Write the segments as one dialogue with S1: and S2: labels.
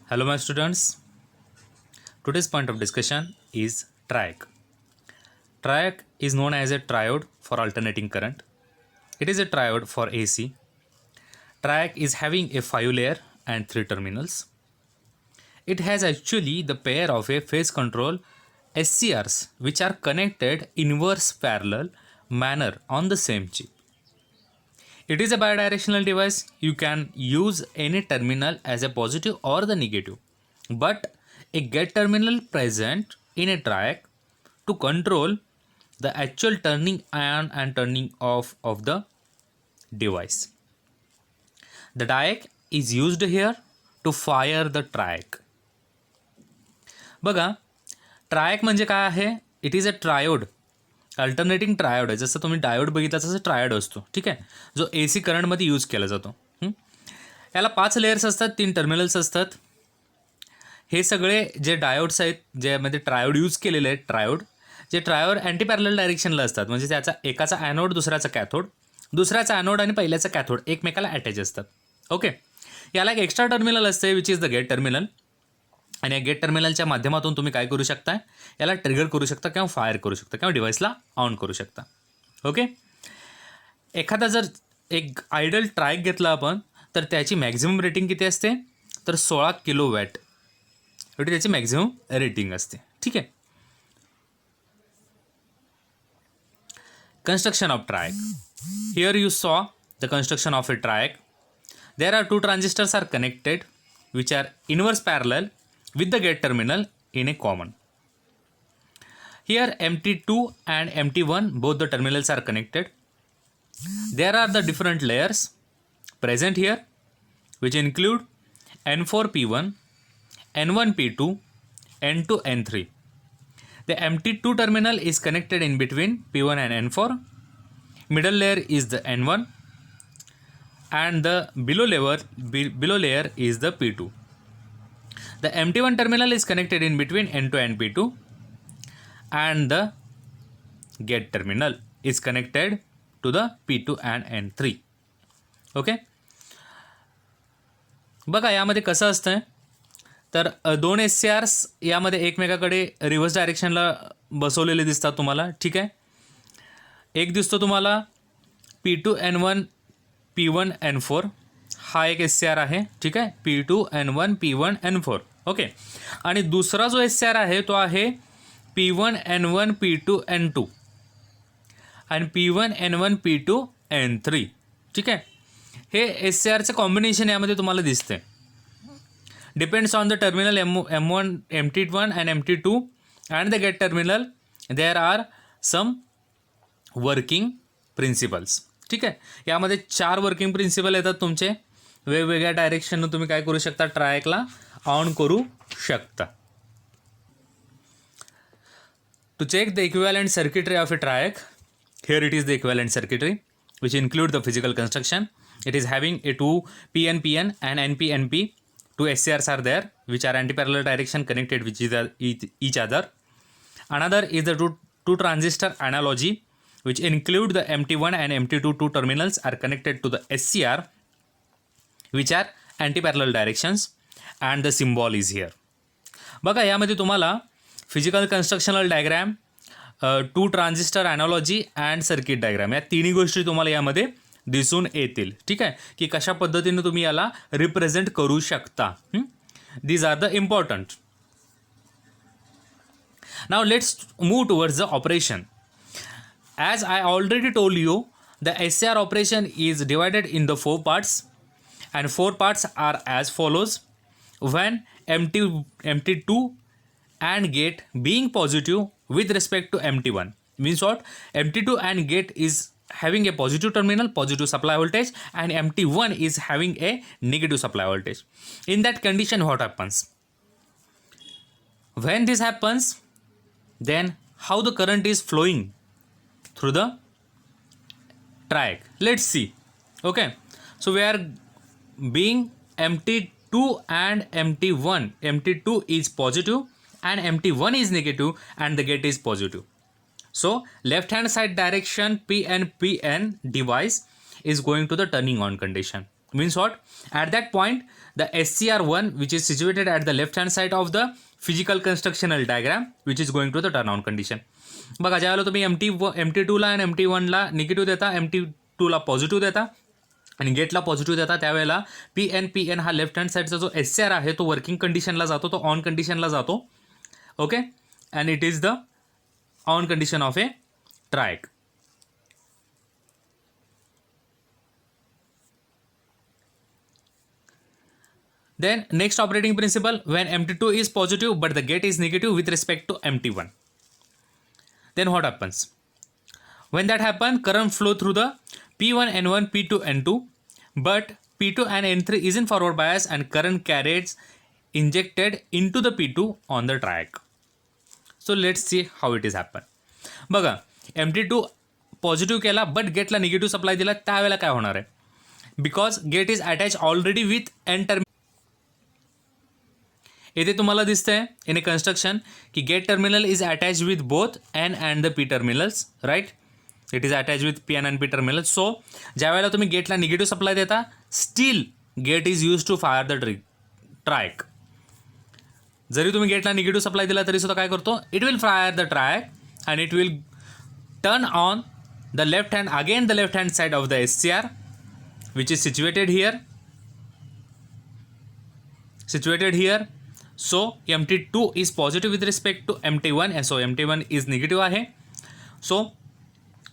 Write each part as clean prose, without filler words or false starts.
S1: Hello, my students. Today's point of discussion is triac. Triac is known as a triode for alternating current. It is a triode for AC. Triac is having a 5 layer and 3 terminals. It has actually the pair of a phase control SCRs which are connected inverse parallel manner on the same chip. It is a bidirectional device. You can use any terminal as a positive or the negative, but a gate terminal present in a triac to control the actual turning on and turning off of the device. The diac is used here to fire the triac. बघा, ट्रायक म्हणजे काय आहे? It is a triode, alternating triode आहे. जसं तुम्ही diode बघितला तसं triode असतो, ठीक आहे, जो ए सी करंटमध्ये यूज केला जातो. याला 5 लेयर्स असतात, 3 टर्मिनल्स असतात. हे सगळे जे डायोड्स आहेत ज्यामध्ये ट्रायोड यूज केलेले आहेत, जे ट्रायोड अँटी पॅरलल डायरेक्शनला असतात, म्हणजे त्याचा एकाचा ॲनोड दुसऱ्याचा कॅथोड, दुसऱ्याचा ॲनोड आणि पहिल्याचा कॅथोड एकमेकाला अटॅच असतात. ओके, याला एक एक्स्ट्रा टर्मिनल असते which is the gate terminal. आणि या गेट टर्मिनलच्या माध्यमातून तुम्ही काय करू शकता? याला ट्रिगर करू शकता किंवा फायर करू शकता किंवा डिव्हाइसला ऑन करू शकता. ओके, एखादा जर एक आयडल ट्रायक घेतला आपण तर त्याची मॅक्झिमम रेटिंग किती असते? तर 16 किलोवॅट एवढी त्याची मॅक्झिमम रेटिंग असते. ठीक आहे. Construction of triac. Here you saw the construction of a triac. There are 2 transistors are connected which are inverse parallel with the gate terminal in a common. Here MT2 and MT1 both the terminals are connected. There are the different layers present here which include N4P1, N1P2, N2, N3. The MT2 terminal is connected in between P1 and N4. Middle layer is the N1 and the below layer is the P2. The MT1 terminal is connected in between N2 and P2 and the gate terminal is connected to the P2 and N3. Okay, बघा यामध्ये कसं असतं तर 2 SCRs यामध्ये एकमेकाकडे reverse डायरेक्शनला बसवलेले दिसतात तुम्हाला. ठीक आहे, एक दिसतो तुम्हाला P2 N1 P1 N4, हा एक SCR आहे. ठीक आहे, P2 N1 P1 N4. Okay, आणि दुसरा जो SCR आहे तो आहे P1 N1 P2 N2 आणि P1 N1 P2 N3. ठीक आहे, हे SCRचं कॉम्बिनेशन यामध्ये तुम्हाला दिसते. Depends on the terminal M1, MT1 and MT2 and the gate terminal. There are some working principles. ठीक आहे, यामध्ये 4 वर्किंग प्रिन्सिपल येतात तुमचे. वेगवेगळ्या डायरेक्शननं तुम्ही काय करू शकता? ट्रायकला ऑन करू शकता. To check the equivalent circuitry of a triac, here it is the equivalent circuitry which include the physical construction. It is having a 2 PN and NP. 2 SCRs are there which are anti-parallel direction connected with each other. Another is the two transistor analogy which include the MT1 and MT2 two terminals are connected to the SCR which are anti-parallel directions and the symbol is here. बघा यामध्ये तुम्हाला physical constructional diagram, 2 transistor analogy and circuit diagram या तिन्ही गोष्टी तुम्हाला यामध्ये दिसून येतील. ठीक आहे, की कशा पद्धतीने तुम्ही याला रिप्रेझेंट करू शकता. These are the important. Now let's move towards the operation. As I already told you the SCR operation is divided in the 4 parts and 4 parts are as follows. When MT2 and gate being positive with respect to MT1 means what? MT2 and gate is having a positive terminal, positive supply voltage, and MT1 is having a negative supply voltage. In that condition, what happens? When this happens, then how the current is flowing through the triac? Let's see. Okay, so we are being MT2 and MT1. MT2 is positive and MT1 is negative and the gate is positive. So left hand side direction PN device is going to the turning on condition. Means what? At that point the SCR1 which is situated at the left hand side of the physical constructional diagram which is going to the turn on condition. बघा ज्यावेळेला तुम्ही MT2ला आणि MT1ला negative देता, MT2ला positive देता आणि गेटला positive देता, त्यावेळेला PN हा लेफ्ट हँड साईडचा जो SCR आहे तो वर्किंग कंडिशनला जातो, तो ऑन कंडिशनला जातो. Okay, and it is the on condition of a ट्रायक. Then next operating principle, when MT2 is positive but the gate is negative with respect to MT1. Then what happens? When that happens, current flow through the P1 N1 P2 N2, but P2 and N3 is in forward bias and current carried injected into the P2 on the triac. So let's see how it is happen. बघा MT2 positive केला but गेटला negative supply दिला, त्यावेळेला काय होणार आहे? Because gate is attach already with N terminal. इथे तुम्हाला दिसतंय इन ए कन्स्ट्रक्शन की gate terminal is attach with both N and the P terminals, right? It is attach with P N and P terminals. So ज्यावेळेला तुम्ही गेटला negative supply देता, still gate is use to fire the triac. जरी तुम्ही गेटला negative supply दिला तरी सुद्धा काय करतो, it will fire the ट्रायक and it will turn on the left hand, again the left hand side of the SCR which is situated here. So MT2 is positive with respect to MT1, and so MT1 is negative आहे. So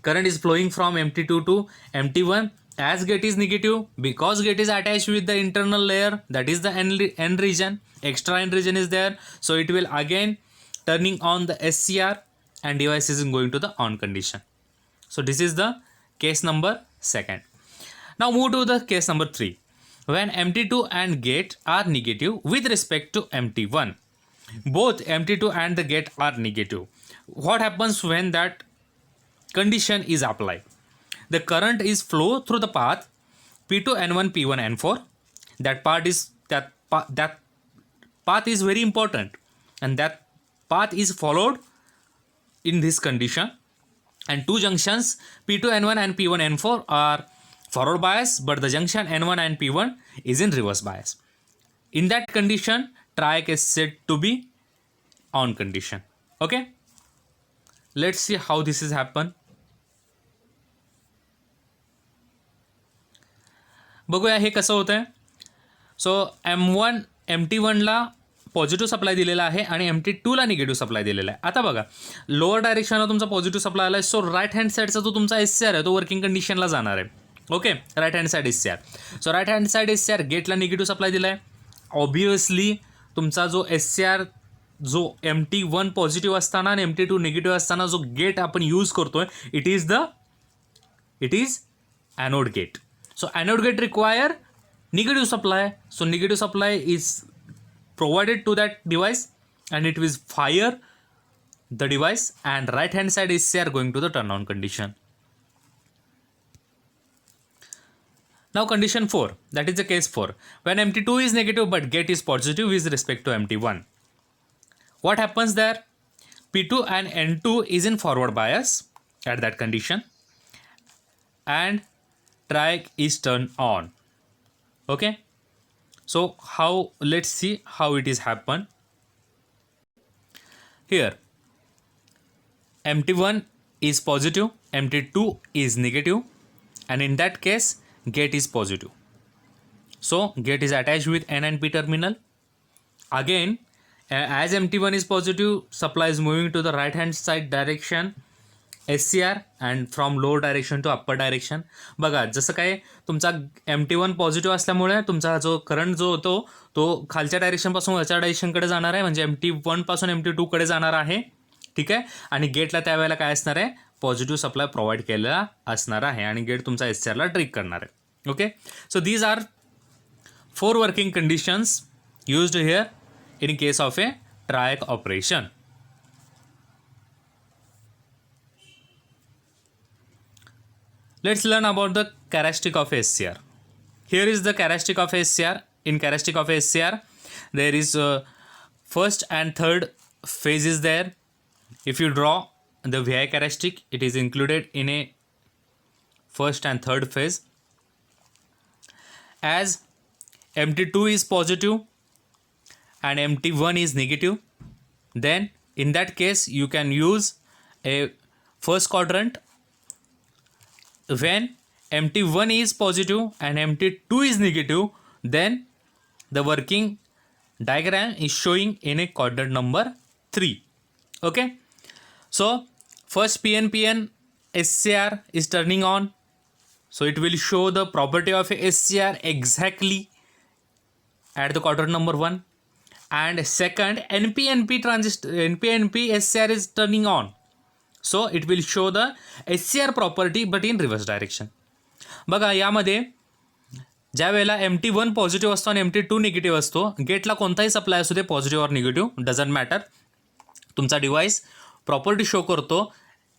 S1: current is flowing from MT2 to MT1 as gate is negative, because gate is attached with the internal layer, that is the N region, extra N region is there, so it will again turning on the SCR and device is going to the on condition. So this is the case number 2. Now move to the case number 3. When MT2 and gate are negative with respect to MT1. Both MT2 and the gate are negative. What happens when that condition is applied? The current is flow through the path P2 N1 P1 N4. That path is very important, and that path is followed in this condition. And two junctions P2 N1 and P1 N4 are forward bias, but the junction N1 and P1 is in reverse bias. In that condition, triac is said to be on condition. Okay, let's see how this is happen. बघूया हे कसं होतंय. सो MT1ला positive supply दिलेला आहे आणि MT2ला negative supply दिलेला आहे. आता बघा लोअर डायरेक्शनला तुमचा पॉझिटिव्ह सप्लाय आला आहे, सो राईट हँड साईडचा जो तुमचा SCR आहे तो वर्किंग कंडिशनला जाणार आहे. Okay, right hand side SCR. So right hand side SCR गेटला निगेटिव्ह सप्लाय दिला आहे. ऑब्व्हियसली तुमचा जो SCR जो MT1 पॉझिटिव्ह असताना आणि MT2 निगेटिव्ह असताना जो गेट आपण यूज करतोय, it is anode gate. So anode gate require negative supply. So negative supply is provided to that device and it will fire the device, and right hand side is going to the turn on condition. Now condition 4, that is the case 4. When MT2 is negative but gate is positive with respect to MT1. What happens there? P2 and N2 is in forward bias at that condition and triac is turned on. Okay, so let's see how it is happen. Here MT1 is positive, MT2 is negative, and in that case gate is positive. So gate is attached with N and P terminal. Again, as MT1 is positive, supply is moving to the right hand side direction SCR and from lower direction to upper direction. बघा जसं काय तुमचा MT1 positive असल्यामुळे तुमचा जो current जो होतो तो खालच्या डायरेक्शनपासून वरच्या डायरेक्शनकडे जाणार आहे, म्हणजे MT1 पासून MT2 कडे जाणार आहे. ठीक आहे, आणि गेटला त्यावेळेला काय असणार आहे, पॉझिटिव्ह सप्लाय प्रोव्हाइड केलेला असणार आहे आणि गेट तुमचा SCRला ट्रिक करणार आहे. Okay, so these are 4 working conditions used here in case of a triac operation. Let's learn about the characteristic of SCR. Here is the characteristic of SCR. In characteristic of SCR, there is first and third phase is there. If you draw the VI characteristic, it is included in a first and third phase. As MT2 is positive and MT1 is negative, then in that case you can use a first quadrant. When MT1 is positive and MT2 is negative, then the working diagram is showing in a quadrant number 3. Okay, so first PNPN SCR is turning on, so it will show the property of a SCR exactly at the quadrant number 1. And second, NPNP transistor, NPNP SCR is turning on, so it will show the SCR property but in reverse direction. बघा यामध्ये ज्या वेळेला MT1 positive असतो आणि MT2 negative असतो, गेटला कोणताही supply असू दे positive or negative doesn't matter, तुमचा डिव्हाइस प्रॉपर्टी शो करतो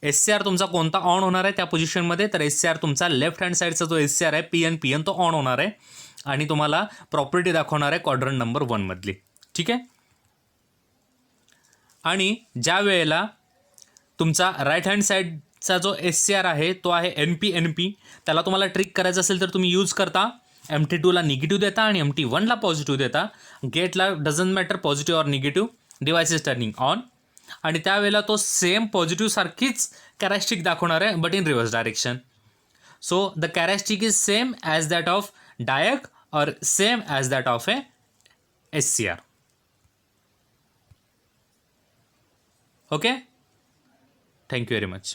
S1: SCR तुमचा कोणता ऑन होणार आहे त्या पोझिशनमध्ये. तर SCR तुमचा लेफ्ट हँड साईडचा जो SCR आहे PN तो ऑन होणार आहे आणि तुम्हाला प्रॉपर्टी दाखवणार आहे क्वाड्रंट नंबर 1 मधली. ठीक आहे. आणि ज्या वेळेला तुमचा राईट हँड साईडचा जो SCR आहे तो आहे NP, त्याला तुम्हाला ट्रिक करायचं असेल तर तुम्ही यूज करता MT2ला निगेटिव्ह देता आणि MT1ला पॉझिटिव्ह देता. गेटला doesn't matter positive or negative, device is turning on. आणि त्यावेळेला तो सेम पॉझिटिव्ह सारखीच कॅरेक्टरिस्टिक दाखवणार आहे but in reverse direction. So the characteristic is same as that of diac और same as that of a SCR. Okay, thank you very much.